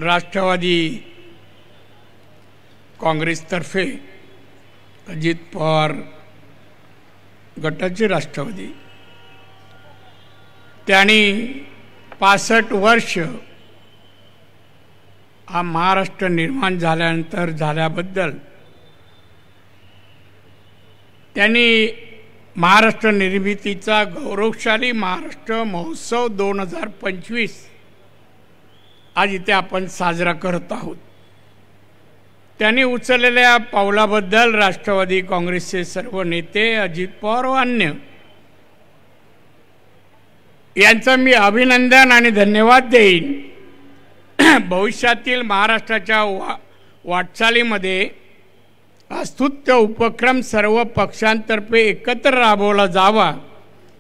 राष्ट्रवादी काँग्रेसतर्फे अजित पवार गटाचे राष्ट्रवादी त्यांनी 65 वर्ष हा महाराष्ट्र निर्माण झाल्यानंतर झाल्याबद्दल त्यांनी महाराष्ट्र निर्मितीचा गौरवशाली महाराष्ट्र महोत्सव 2025 आज इथे आपण साजरा करत आहोत। त्यांनी उचललेल्या पावलाबद्दल राष्ट्रवादी काँग्रेसचे सर्व नेते अजित पवार व अन्य यांचं मी अभिनंदन आणि धन्यवाद देईन। भविष्यातील महाराष्ट्राच्या वाटचालीमध्ये स्तुत्य उपक्रम सर्व पक्षांतर्फे एकत्र राबवला जावा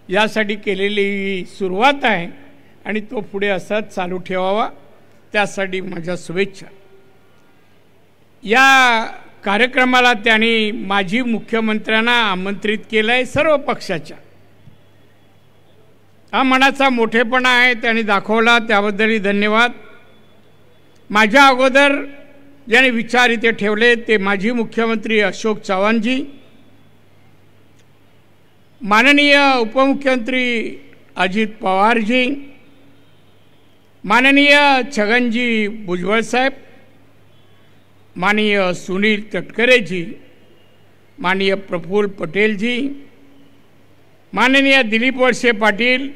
यासाठी केलेली ही सुरुवात आहे आणि तो पुढे असंच चालू ठेवावा त्यासाठी माझ्या शुभेच्छा। या कार्यक्रमाला त्यांनी माजी मुख्यमंत्र्यांना आमंत्रित केलंय सर्व पक्षाच्या। हा मनाचा मोठेपणा आहे त्यांनी दाखवला त्याबद्दलही धन्यवाद। माझ्या अगोदर ज्यांनी विचार इथे ठेवले ते माजी मुख्यमंत्री अशोक चव्हाणजी, माननीय उपमुख्यमंत्री अजित पवारजी, माननीय छगनजी भुजबळ साहेब, माननीय सुनील तटकरेजी, माननीय प्रफुल्ल पटेलजी, माननीय दिलीप वळसे पाटील,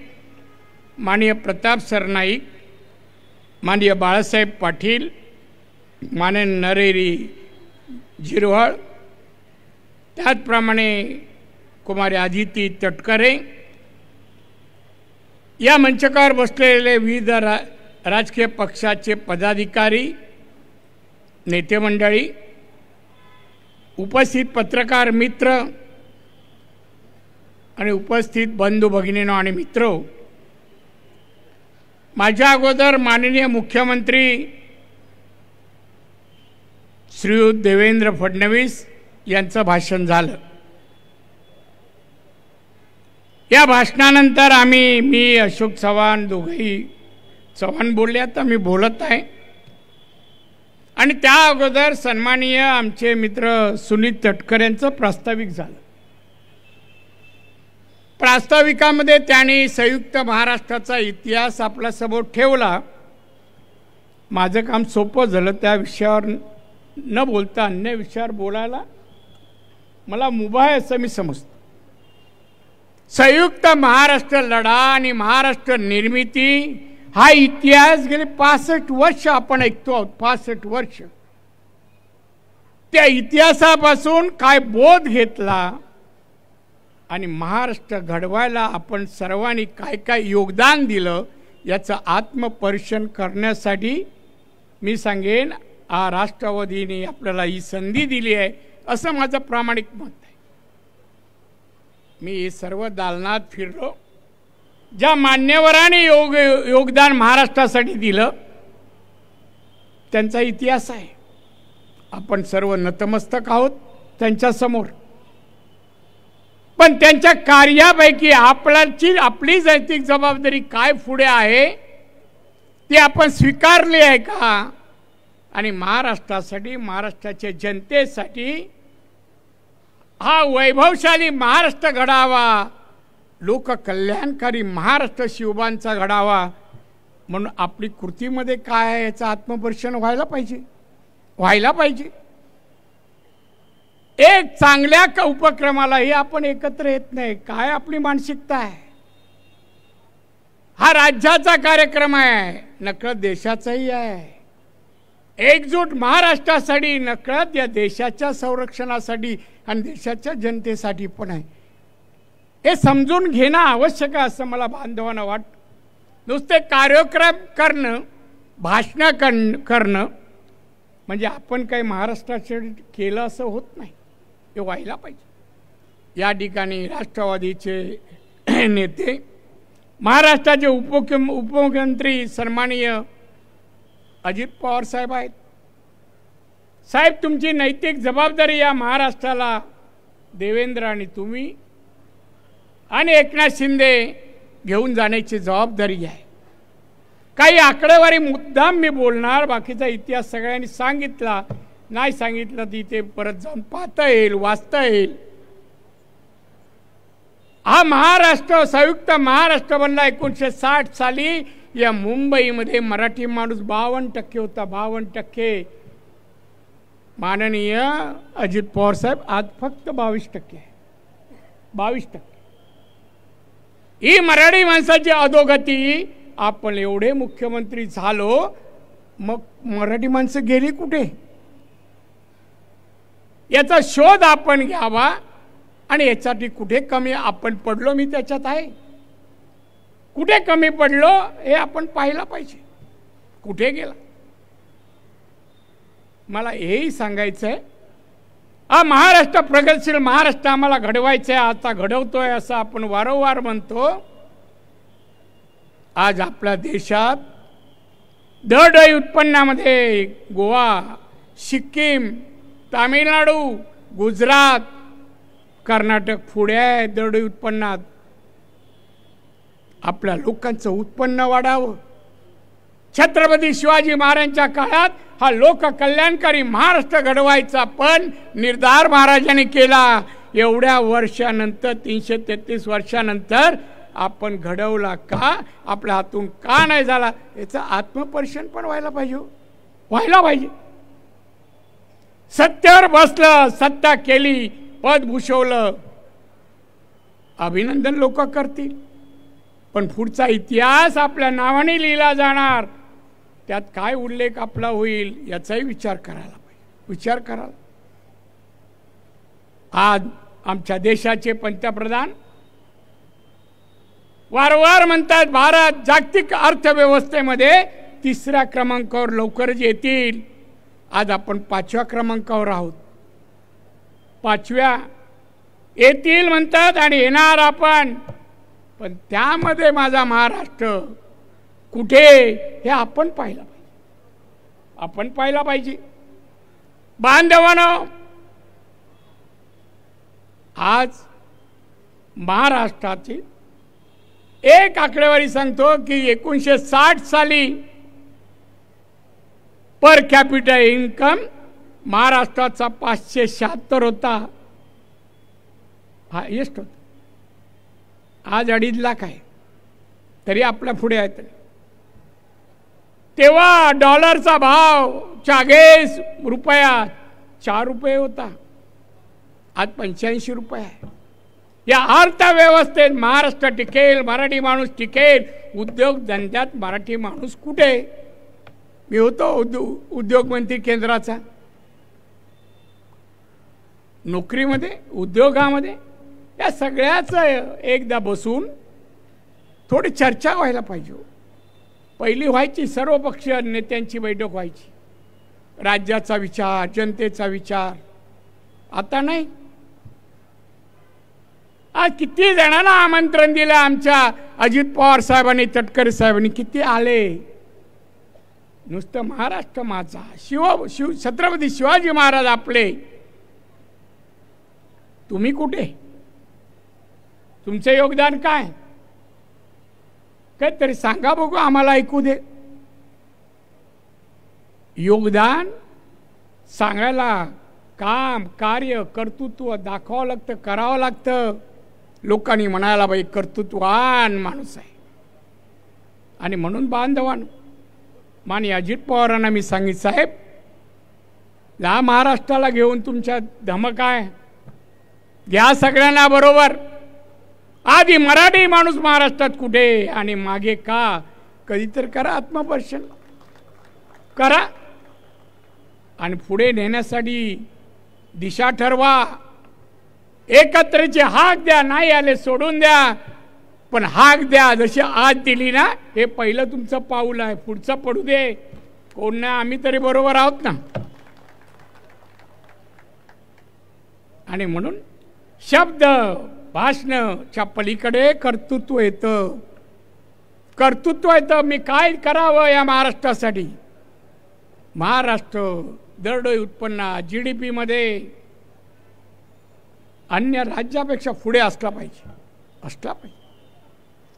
माननीय प्रताप सरनाईक, माननीय बाळासाहेब पाटील, माननीय नरेरी झिरवाळ, त्याचप्रमाणे कुमारी आदिती तटकरे, या मंचकावर बसलेले विविध राजकीय पक्षाचे पदाधिकारी, नेते मंडळी, उपस्थित पत्रकार मित्र आणि उपस्थित बंधू भगिनींनो आणि मित्रो, माझ्या अगोदर माननीय मुख्यमंत्री श्रीयुत देवेंद्र फडणवीस यांचं भाषण झालं। या भाषणानंतर मी अशोक चव्हाण दोघेही चव्हाण बोलले, आता मी बोलत आहे आणि त्या अगोदर सन्माननीय आमचे मित्र सुनील तटकरे यांचं प्रास्ताविक झालं। प्रास्ताविकामध्ये त्यांनी संयुक्त महाराष्ट्राचा इतिहास आपल्यासमोर ठेवला। माझं काम सोपं झालं, त्या विषयावर न बोलता अन्य विषयावर बोलायला मला मुभा आहे असं मी समजतो। संयुक्त महाराष्ट्र लढा आणि महाराष्ट्र निर्मिती हा इतिहास गेले 65 वर्ष आपण ऐकतो आहोत। 65 वर्ष त्या इतिहासापासून काय बोध घेतला आणि महाराष्ट्र घडवायला आपण सर्वांनी काय काय योगदान दिलं याचं आत्मपरीक्षण करण्यासाठी मी सांगेन राष्ट्रवादीने आपल्याला ही संधी दिली आहे असं माझं प्रामाणिक मत आहे। मी सर्व दालनात फिरलो, ज्या मान्यवरांनी योगदान महाराष्ट्रासाठी दिलं त्यांचा इतिहास आहे। आपण सर्व नतमस्तक आहोत त्यांच्यासमोर, पण त्यांच्या कार्यापैकी आपली नैतिक जबाबदारी काय पुढे आहे ती आपण स्वीकारली आहे का? आणि महाराष्ट्रासाठी, महाराष्ट्राच्या जनतेसाठी हा वैभवशाली महाराष्ट्र घडावा, लोककल्याणकारी महाराष्ट्र शिवबांचा घडावा म्हणून आपली कृतीमध्ये काय आहे याचं आत्मपरीक्षण व्हायला पाहिजे। एक चांगल्या उपक्रमालाही आपण एकत्र येत नाही, काय आपली मानसिकता आहे? हा राज्याचा कार्यक्रम आहे, नकळत देशाचाही आहे। एकजूट महाराष्ट्रासाठी, नकळत या देशाच्या संरक्षणासाठी आणि देशाच्या जनतेसाठी पण आहे। हे समजून घेणं आवश्यक आहे असं मला बांधवांना वाटतं। नुसते कार्यक्रम करणं, भाषणं करणं म्हणजे आपण काही महाराष्ट्रासाठी केलं असं होत नाही, हे व्हायला पाहिजे। या ठिकाणी राष्ट्रवादीचे नेते, महाराष्ट्राचे उपमुख्यमंत्री सन्माननीय अजित पवार साहेब आहेत। साहेब, तुमची नैतिक जबाबदारी या महाराष्ट्राला देवेंद्र आणि तुम्ही आणि एकनाथ शिंदे घेऊन जाण्याची जबाबदारी आहे। काही आकडेवारी मुद्दाम मी बोलणार, बाकीचा इतिहास सगळ्यांनी सांगितला, नाही सांगितलं तिथे परत जाऊन पाहता येईल, वाचता येईल. हा महाराष्ट्र संयुक्त महाराष्ट्र बनला 1960 साली. या मुंबईमध्ये मराठी माणूस 52% होता, 52%. माननीय अजित पवार साहेब आज फक्त 22% आहे, 22%. ही मराठी माणसाची अधोगती. आपण एवढे मुख्यमंत्री झालो, मग मराठी माणसं गेली कुठे याचा शोध आपण घ्यावा. आणि यासाठी कुठे कमी आपण पडलो, मी त्याच्यात आहे, कुठे कमी पडलो हे आपण पाहिलं पाहिजे, कुठे गेला. मला हेही सांगायचं आहे, हा महाराष्ट्र प्रगतशील महाराष्ट्र आम्हाला घडवायचं आहे, आता घडवतोय असं आपण वारंवार म्हणतो. आज आपल्या देशात दरडोई उत्पन्नामध्ये गोवा, सिक्कीम, तामिळनाडू, गुजरात, कर्नाटक पुढे आहे दरडोई उत्पन्नात. आपल्या लोकांचं उत्पन्न वाढावं. छत्रपती शिवाजी महाराजांच्या काळात हा लोककल्याणकारी महाराष्ट्र घडवायचा पण निर्धार महाराजांनी केला. एवढ्या वर्षानंतर 333 वर्षानंतर आपण घडवला का, आपल्या हातून का नाही झाला याचं आत्मपरीक्षण पण व्हायला पाहिजे. सत्तेवर बसलं, सत्ता केली, पद भूषवलं, अभिनंदन लोक करतील, पण पुढचा इतिहास आपल्या नावाने लिहिला जाणार. त्यात काय उल्लेख आपला होईल याचाही विचार करायला. आज आमच्या देशाचे पंतप्रधान वारंवार म्हणतात भारत जागतिक अर्थव्यवस्थेमध्ये 3ऱ्या क्रमांकावर लवकरच येतील. आज आपण 5व्या क्रमांकावर आहोत. 5व्या येतील म्हणतात आणि येणार आपण, पण त्यामध्ये माझा महाराष्ट्र कुठे हे आपण पाहिला पाहिजे. बांधवांनो, आज महाराष्ट्राची एक आकडेवारी सांगतो की 1960 साली पर कॅपिटल इन्कम महाराष्ट्राचा 576 होता, हायेस्ट होता. आज 2.5 लाख आहे, तरी आपल्या पुढे आहे. तेव्हा डॉलरचा भाव 40 रुपयात 4 रुपये होता, आज 85 रुपये आहे. या अर्थव्यवस्थेत महाराष्ट्र टिकेल, मराठी माणूस टिकेल. उद्योग धंद्यात मराठी माणूस कुठे? मी होतो उद्योग मंत्री केंद्राचा, नोकरीमध्ये, उद्योगामध्ये. या सगळ्याचं एकदा बसून थोडी चर्चा व्हायला पाहिजे. पहिली व्हायची सर्वपक्षीय नेत्यांची बैठक व्हायची, राज्याचा विचार, जनतेचा विचार. आता नाही. आज किती जणांना आमंत्रण दिलं आमच्या अजित पवार साहेबांनी, तटकरे साहेबांनी, किती आले. नुसतं महाराष्ट्र माझा, छत्रपती शिवाजी महाराज आपले. तुम्ही कुठे? तुमचे योगदान काय? काहीतरी सांगा बघू, आम्हाला ऐकू दे. योगदान सांगायला काम, कार्य, कर्तृत्व दाखवावं लागतं, करावं लागतं. लोकांनी म्हणायला बाई कर्तृत्ववान माणूस आहे. आणि म्हणून बांधवान माननीय अजित पवारांना मी सांगितलं, साहेब या महाराष्ट्राला घेऊन तुमच्या धमक आहे, घ्या सगळ्यांना बरोबर. आधी मराठी माणूस महाराष्ट्रात कुठे आणि मागे का, कधीतरी करा आत्मपरीक्षण करा आणि पुढे नेण्यासाठी दिशा ठरवा. एकत्रेची हाक द्या, नाही आले सोडून द्या, पण हाक द्या. जशी आज दिली ना, हे पहिलं तुमचं पाऊल आहे, पुढचं पडू दे. कोण नाही, आम्ही तरी बरोबर आहोत ना. आणि म्हणून शब्द भाषणाच्या पलीकडे कर्तृत्व येतं. मी काय करावं या महाराष्ट्रासाठी. महाराष्ट्र दरडोई उत्पन्नात, GDP मध्ये अन्य राज्यापेक्षा पुढे असला पाहिजे.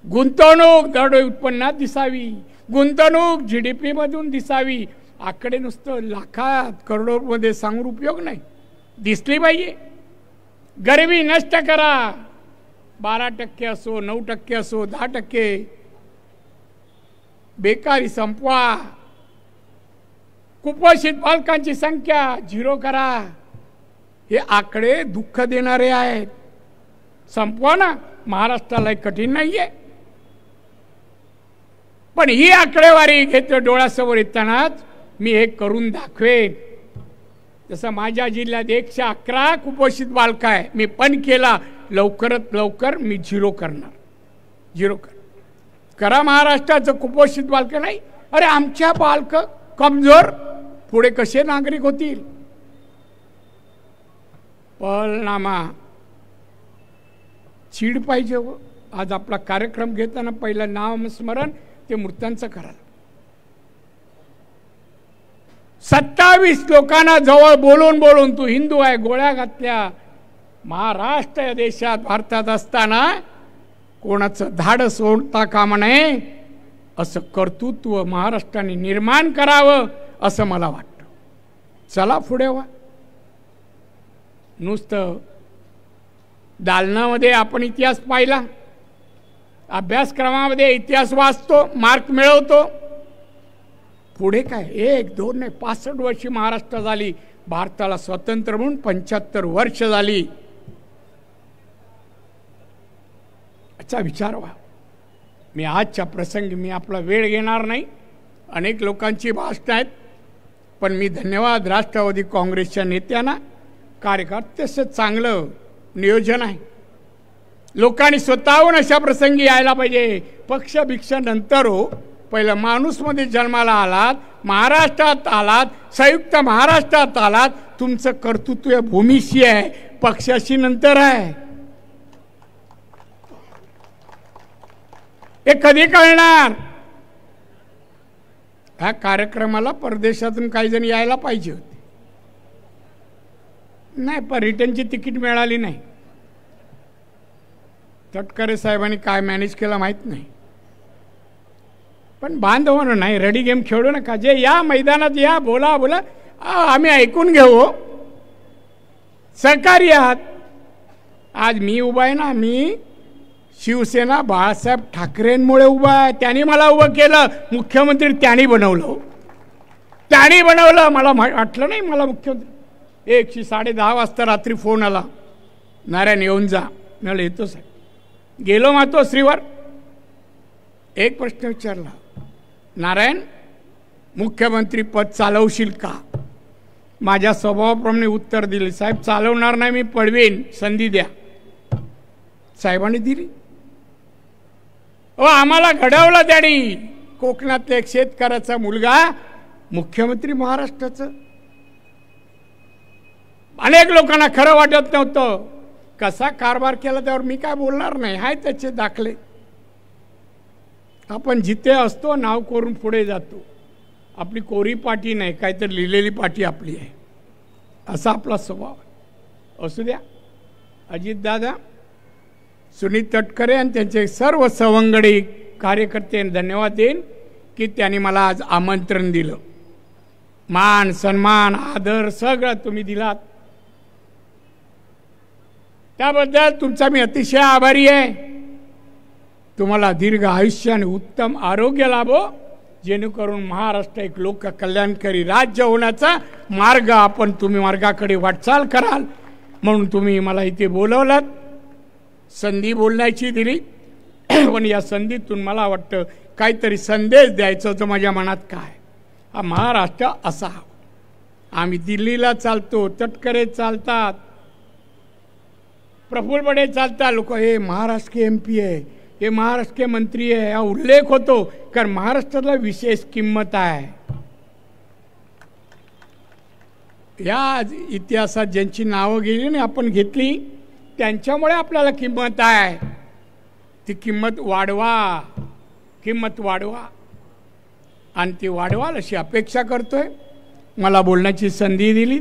गुंतवणूक दर उत्पन्नात दिसावी, गुंतवणूक GDP मधून दिसावी. आकडे नुसतं लाखात करोडोमध्ये सांगून उपयोग नाही, दिसली पाहिजे. गरिबी नष्ट करा, 12% असो, 9% असो, 10%. बेकारी संपवा, कुपोषित बालकांची संख्या 0 करा. हे आकडे दुःख देणारे आहेत. संपवा ना. महाराष्ट्राला कठीण नाहीये, पण ही आकडेवारी घेतलं डोळ्यासमोर येतानाच मी हे करून दाखवेन. जसं माझ्या जिल्ह्यात 111 कुपोषित बालक आहे, मी पण केला. लवकरात लवकर मी 0 करणार. 0 करा महाराष्ट्राचं कुपोषित बालक नाही. अरे आमच्या बालक कमजोर पुढे कसे नागरिक होतील? पलनामा चीड पाहिजे हो. आज आपला कार्यक्रम घेताना पहिलं नामस्मरण ते मृतांचं करा. 27 लोकांना जवळ बोलून बोलून तू हिंदू आहे गोळ्या घातल्या. महाराष्ट्र या देशात भारतात असताना कोणाचं धाडस सोडता कामा नये, असं कर्तृत्व महाराष्ट्राने निर्माण करावं असं मला वाटतं. चला पुढे व्हा. नुसतं दालनामध्ये आपण इतिहास पाहिला, अभ्यासक्रमामध्ये इतिहास वाचतो, मार्क मिळवतो. पुढे काय 1, 2 नाही, 65 वर्षी महाराष्ट्र झाली. भारताला स्वतंत्र म्हणून 75 वर्ष झाली. अच्छा विचार व्हा. मी आजच्या प्रसंगी मी आपला वेळ घेणार नाही. अनेक लोकांची भाषणं आहेत, पण मी धन्यवाद राष्ट्रवादी काँग्रेसच्या नेत्यांना. कार्यकर्त्याचं चांगलं नियोजन आहे. लोकांनी स्वतःहून अशा प्रसंगी यायला पाहिजे. पक्ष भिक्षा नंतर हो, पहिलं माणूसमध्ये जन्माला आलात, महाराष्ट्रात आलात, संयुक्त महाराष्ट्रात आलात. तुमचं कर्तृत्व भूमीशी आहे, पक्षाशी नंतर आहे. हे कधी कळणार? ह्या कार्यक्रमाला परदेशातून काही जण यायला पाहिजे होते, नाही पण रिटर्नची तिकीट मिळाली नाही. तटकरे साहेबांनी काय मॅनेज केलं माहीत नाही, पण बांधवानं नाही. रेडी गेम खेळू नका. जे या मैदानात या, बोला बोला, आम्ही ऐकून घेऊ. सहकारी आहात. आज मी उभा आहे ना, मी शिवसेना बाळासाहेब ठाकरेंमुळे उभा आहे. त्यांनी मला उभं केलं. मुख्यमंत्री त्यांनी बनवलं, त्यांनी बनवलं. मला वाटलं नाही मला मुख्यमंत्री. 10:10 वाजता रात्री फोन आला, नारायण येऊन जा. मला येतो साहेब. गेलो मातोश्रीवर. एक प्रश्न विचारला, नारायण मुख्यमंत्री पद चालवशील का? माझ्या स्वभावाप्रमाणे उत्तर दिले, साहेब चालवणार नाही, मी पळवीन, संधी द्या. साहेबांनी दिली. आम्हाला घडवलं त्यांनी. कोकणातल्या एक शेतकऱ्याचा मुलगा मुख्यमंत्री महाराष्ट्राचं. अनेक लोकांना खरं वाटत नव्हतं. कसा कारभार केला त्यावर मी काय बोलणार नाही, हाय त्याचे दाखले. आपण जिथे असतो नाव करून पुढे जातो. आपली कोरी पाटी नाही, काहीतरी लिहिलेली पाटी आपली आहे, असा आपला स्वभाव आहे. असू द्या. अजितदादा, सुनील तटकरे आणि त्यांचे सर्व सवंगडी कार्यकर्त्यांना धन्यवाद देईन की त्यांनी मला आज आमंत्रण दिलं. मान सन्मान आदर सगळं तुम्ही दिलात, त्याबद्दल तुमचा मी अतिशय आभारी आहे. तुम्हाला दीर्घ आयुष्य आणि उत्तम आरोग्य लाभो, जेणेकरून महाराष्ट्र एक लोक कल्याणकारी राज्य होण्याचा मार्ग आपण तुम्ही मार्गाकडे वाटचाल कराल. म्हणून तुम्ही मला इथे बोलवलात, संधी बोलण्याची दिली. पण या संधीतून मला वाटतं काहीतरी संदेश द्यायचा होता माझ्या मनात. काय हा महाराष्ट्र असा. आम्ही दिल्लीला चालतो, तटकरे चालतात, प्रफुल्ल बडे चालतात. लोक हे महाराष्ट्र के MP आहे, हे महाराष्ट्र के मंत्री आहे, हा उल्लेख होतो, कारण महाराष्ट्राला विशेष किंमत आहे. या इतिहासात ज्यांची नावं गेली ना आपण घेतली, त्यांच्यामुळे आपल्याला किंमत आहे. ती किंमत वाढवा, किंमत वाढवा, आणि ती वाढवाल अशी अपेक्षा करतोय. मला बोलण्याची संधी दिली,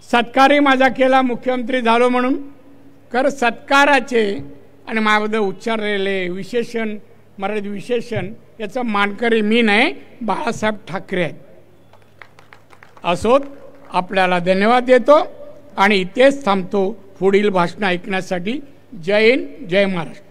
सत्कारही माझा केला मुख्यमंत्री झालो म्हणून. कर सत्काराचे आणि माझ्याबद्दल उच्चारलेले विशेषण, मराठी विशेषण याचा मानकरी मी नाही, बाळासाहेब ठाकरे आहेत. असोत, आपल्याला धन्यवाद देतो आणि इथेच थांबतो पुढील भाषण ऐकण्यासाठी. जय हिंद, जय महाराष्ट्र.